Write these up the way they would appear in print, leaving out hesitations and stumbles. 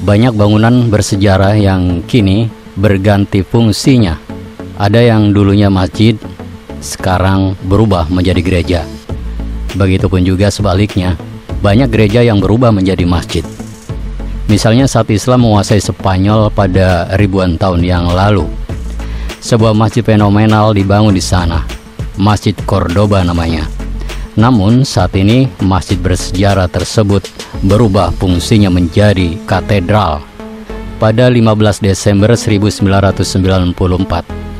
Banyak bangunan bersejarah yang kini berganti fungsinya. Ada yang dulunya masjid, sekarang berubah menjadi gereja. Begitupun juga sebaliknya, banyak gereja yang berubah menjadi masjid. Misalnya saat Islam menguasai Spanyol pada ribuan tahun yang lalu, sebuah masjid fenomenal dibangun di sana, Masjid Cordoba namanya. Namun saat ini masjid bersejarah tersebut berubah fungsinya menjadi katedral. Pada 15 Desember 1994,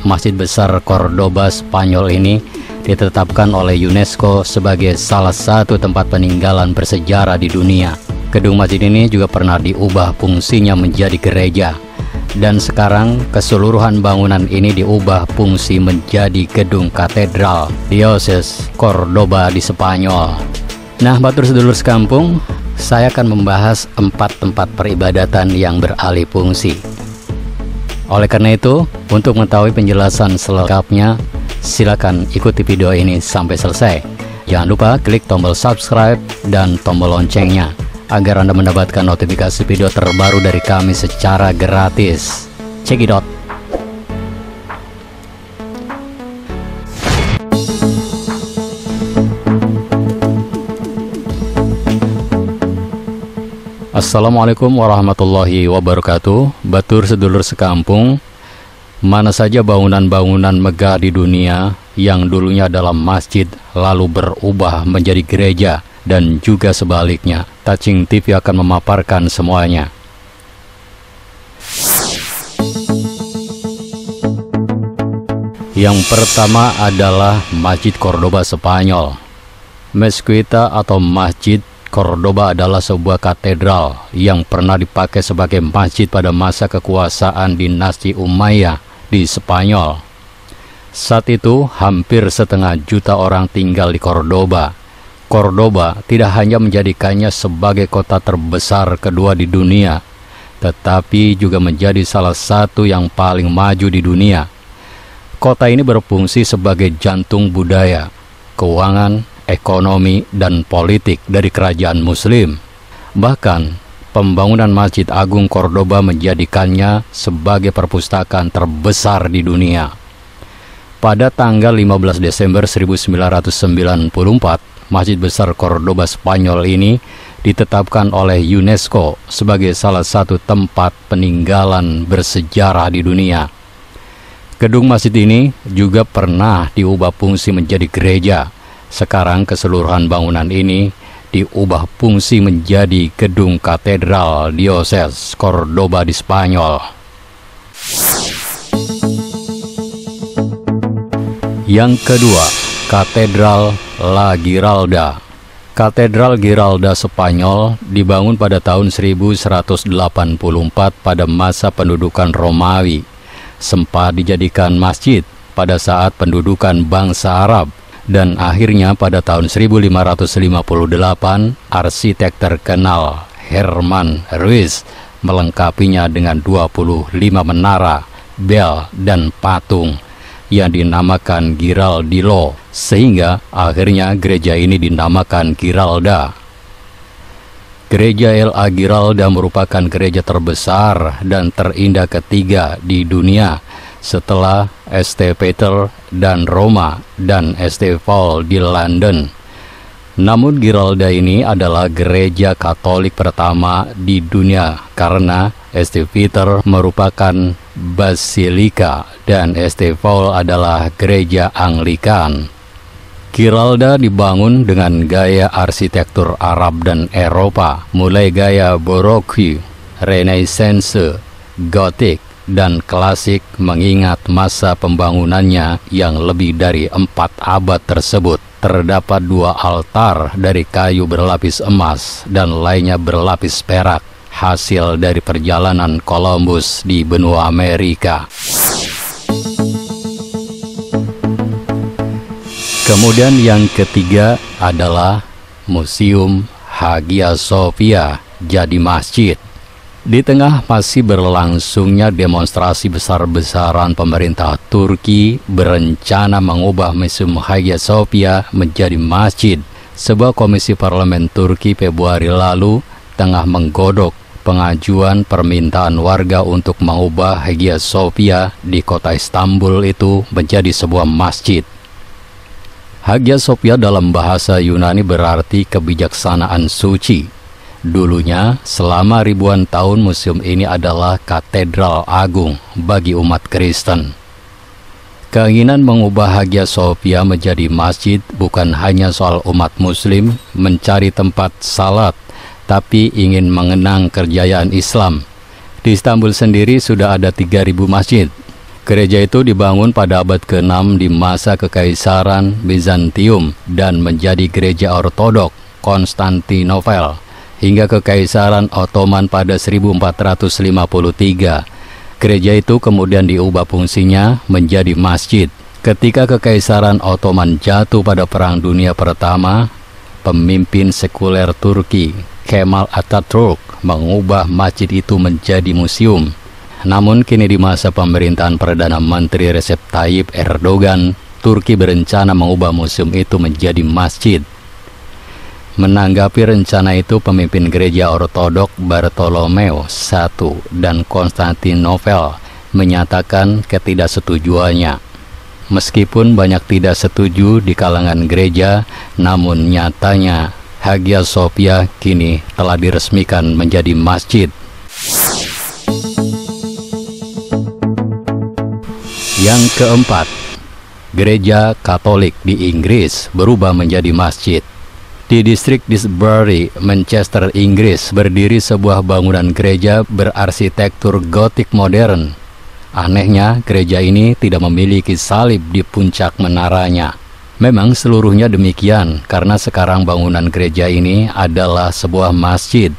Masjid Besar Cordoba Spanyol ini ditetapkan oleh UNESCO sebagai salah satu tempat peninggalan bersejarah di dunia. Gedung masjid ini juga pernah diubah fungsinya menjadi gereja. Dan sekarang keseluruhan bangunan ini diubah fungsi menjadi gedung katedral Diocese Cordoba di Spanyol. Nah, batur sedulur sekampung, saya akan membahas 4 tempat peribadatan yang beralih fungsi. Oleh karena itu, untuk mengetahui penjelasan selengkapnya, silakan ikuti video ini sampai selesai. Jangan lupa klik tombol subscribe dan tombol loncengnya agar Anda mendapatkan notifikasi video terbaru dari kami secara gratis. Check it out. Assalamualaikum warahmatullahi wabarakatuh. Batur sedulur sekampung, mana saja bangunan-bangunan megah di dunia yang dulunya adalah masjid lalu berubah menjadi gereja, dan juga sebaliknya. Touching TV akan memaparkan semuanya. Yang pertama adalah Masjid Cordoba Spanyol. Mezquita atau Masjid Cordoba adalah sebuah katedral yang pernah dipakai sebagai masjid pada masa kekuasaan dinasti Umayyah di Spanyol. Saat itu hampir 1,5 juta orang tinggal di Cordoba. Cordoba tidak hanya menjadikannya sebagai kota terbesar kedua di dunia, tetapi juga menjadi salah satu yang paling maju di dunia. Kota ini berfungsi sebagai jantung budaya, keuangan, ekonomi, dan politik dari kerajaan Muslim. Bahkan, pembangunan Masjid Agung Cordoba menjadikannya sebagai perpustakaan terbesar di dunia. Pada tanggal 15 Desember 1994, Masjid Besar Cordoba Spanyol ini ditetapkan oleh UNESCO sebagai salah satu tempat peninggalan bersejarah di dunia. Gedung masjid ini juga pernah diubah fungsi menjadi gereja. Sekarang keseluruhan bangunan ini diubah fungsi menjadi gedung katedral Diocese Cordoba di Spanyol. Yang kedua, Katedral La Giralda. Katedral Giralda Spanyol dibangun pada tahun 1184 pada masa pendudukan Romawi. Sempat dijadikan masjid pada saat pendudukan bangsa Arab, dan akhirnya pada tahun 1558 arsitek terkenal Herman Ruiz melengkapinya dengan 25 menara, bel, dan patung yang dinamakan Giraldillo, sehingga akhirnya gereja ini dinamakan Giralda. Gereja La Giralda merupakan gereja terbesar dan terindah ketiga di dunia setelah St. Peter dan Roma dan St. Paul di London. Namun Giralda ini adalah gereja Katolik pertama di dunia karena St. Peter merupakan basilika dan St. Paul adalah gereja Anglikan. Giralda dibangun dengan gaya arsitektur Arab dan Eropa, mulai gaya Baroque, Renaissance, Gothic, dan klasik, mengingat masa pembangunannya yang lebih dari 4 abad tersebut. Terdapat 2 altar dari kayu berlapis emas dan lainnya berlapis perak, hasil dari perjalanan Columbus di benua Amerika. Kemudian yang ketiga adalah Museum Hagia Sophia jadi masjid. Di tengah masih berlangsungnya demonstrasi besar-besaran, pemerintah Turki berencana mengubah Museum Hagia Sophia menjadi masjid. Sebuah komisi parlemen Turki Februari lalu tengah menggodok pengajuan permintaan warga untuk mengubah Hagia Sophia di kota Istanbul itu menjadi sebuah masjid. Hagia Sophia dalam bahasa Yunani berarti kebijaksanaan suci. Dulunya, selama ribuan tahun museum ini adalah katedral agung bagi umat Kristen. Keinginan mengubah Hagia Sophia menjadi masjid bukan hanya soal umat muslim mencari tempat salat, tapi ingin mengenang kejayaan Islam. Di Istanbul sendiri sudah ada 3.000 masjid. Gereja itu dibangun pada abad ke-6 di masa Kekaisaran Bizantium dan menjadi gereja ortodok Konstantinopel hingga Kekaisaran Ottoman pada 1453. Gereja itu kemudian diubah fungsinya menjadi masjid. Ketika Kekaisaran Ottoman jatuh pada Perang Dunia Pertama, pemimpin sekuler Turki Kemal Atatürk mengubah masjid itu menjadi museum. Namun kini di masa pemerintahan Perdana Menteri Recep Tayyip Erdogan, Turki berencana mengubah museum itu menjadi masjid. Menanggapi rencana itu, pemimpin gereja ortodok Bartolomeo I dan Konstantinopel menyatakan ketidaksetujuannya. Meskipun banyak tidak setuju di kalangan gereja, namun nyatanya Hagia Sophia kini telah diresmikan menjadi masjid. Yang keempat, gereja Katolik di Inggris berubah menjadi masjid. Di distrik Disbury, Manchester, Inggris, berdiri sebuah bangunan gereja berarsitektur gotik modern. Anehnya, gereja ini tidak memiliki salib di puncak menaranya. Memang seluruhnya demikian, karena sekarang bangunan gereja ini adalah sebuah masjid.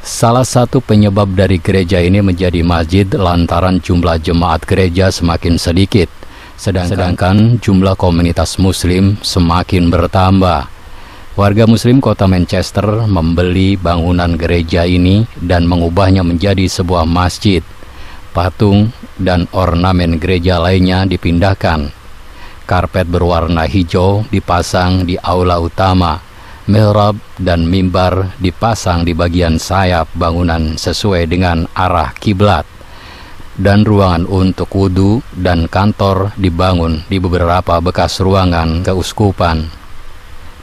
Salah satu penyebab dari gereja ini menjadi masjid lantaran jumlah jemaat gereja semakin sedikit, sedangkan jumlah komunitas muslim semakin bertambah. Warga muslim kota Manchester membeli bangunan gereja ini dan mengubahnya menjadi sebuah masjid. Patung dan ornamen gereja lainnya dipindahkan. Karpet berwarna hijau dipasang di aula utama. Mihrab dan mimbar dipasang di bagian sayap bangunan sesuai dengan arah kiblat. Dan ruangan untuk wudhu dan kantor dibangun di beberapa bekas ruangan keuskupan.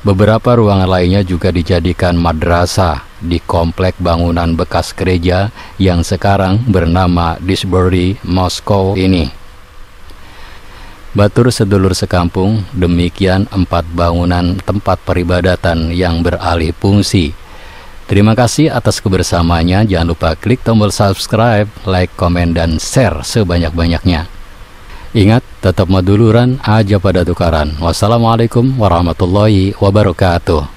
Beberapa ruangan lainnya juga dijadikan madrasah di komplek bangunan bekas gereja yang sekarang bernama Disbury, Moskow ini. Batur sedulur sekampung, demikian 4 bangunan tempat peribadatan yang beralih fungsi. Terima kasih atas kebersamaannya. Jangan lupa klik tombol subscribe, like, komen, dan share sebanyak-banyaknya. Ingat, tetap maduluran aja pada tukaran. Wassalamualaikum warahmatullahi wabarakatuh.